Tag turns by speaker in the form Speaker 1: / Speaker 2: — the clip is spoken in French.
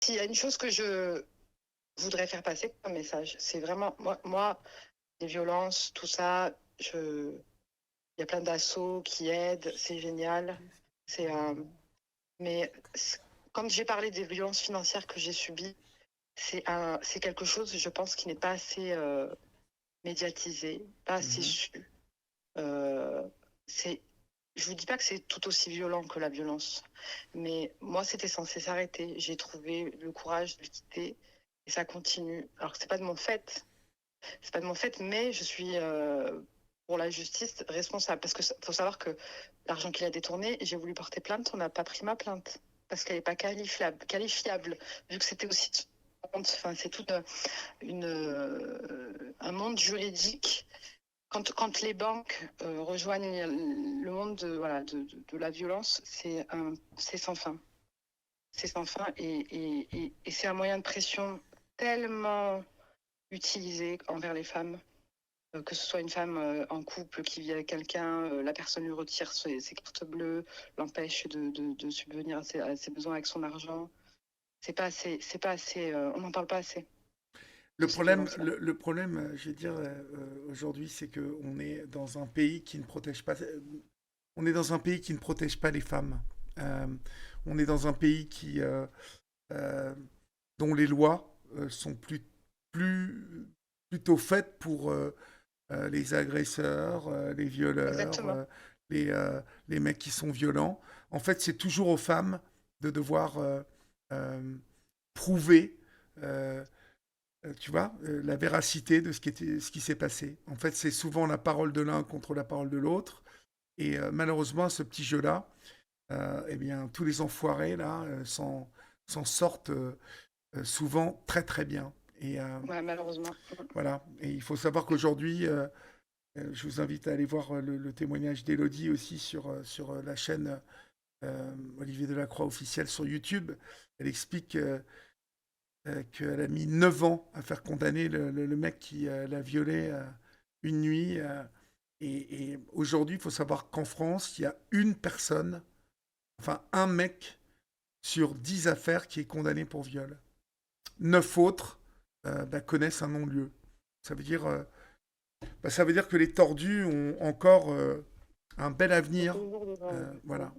Speaker 1: s'il y a une chose que je voudrais faire passer comme message, c'est vraiment, moi, les violences, tout ça, il y a plein d'assauts qui aident, c'est génial. C'est, mais quand j'ai parlé des violences financières que j'ai subies, c'est quelque chose, je pense, qui n'est pas assez médiatisé, pas assez su. Euh, c'est, je vous dis pas que c'est tout aussi violent que la violence, mais moi, c'était censé s'arrêter. J'ai trouvé le courage de le quitter et ça continue. Alors que c'est pas de mon fait, mais je suis pour la justice responsable parce que faut savoir que l'argent qu'il a détourné, j'ai voulu porter plainte, on n'a pas pris ma plainte parce qu'elle n'est pas qualifiable, vu que c'était aussi enfin, c'est tout un monde juridique. Quand les banques rejoignent le monde de la violence, c'est sans fin. C'est sans fin et c'est un moyen de pression tellement utilisé envers les femmes. Que ce soit une femme en couple qui vit avec quelqu'un, la personne lui retire ses cartes bleues, l'empêche de subvenir à ses besoins avec son argent. C'est pas assez, on n'en parle pas assez de ces violences-là.
Speaker 2: Le problème, je vais dire, aujourd'hui, c'est qu'on est dans un pays qui ne protège pas. On est dans un pays qui ne protège pas les femmes. Euh, on est dans un pays euh, dont les lois sont plus, plutôt faites pour les agresseurs, les violeurs,
Speaker 1: Exactement.
Speaker 2: les mecs qui sont violents. En fait, c'est toujours aux femmes de devoir euh, prouver, euh, tu vois, la véracité de ce qui s'est passé. En fait, c'est souvent la parole de l'un contre la parole de l'autre. Et malheureusement, ce petit jeu-là, eh bien, tous les enfoirés là s'en sortent souvent très très bien. Et
Speaker 1: Ouais, malheureusement.
Speaker 2: voilà. Et il faut savoir qu'aujourd'hui, je vous invite à aller voir le témoignage d'Elodie aussi sur la chaîne Olivier Delacroix officielle sur YouTube. Elle explique qu'elle a mis 9 ans à faire condamner le mec qui l'a violée une nuit. Et aujourd'hui, il faut savoir qu'en France, il y a une personne, enfin un mec sur 10 affaires qui est condamné pour viol. 9 autres connaissent un non-lieu. Ça veut dire, ça veut dire que les tordus ont encore un bel avenir. Voilà.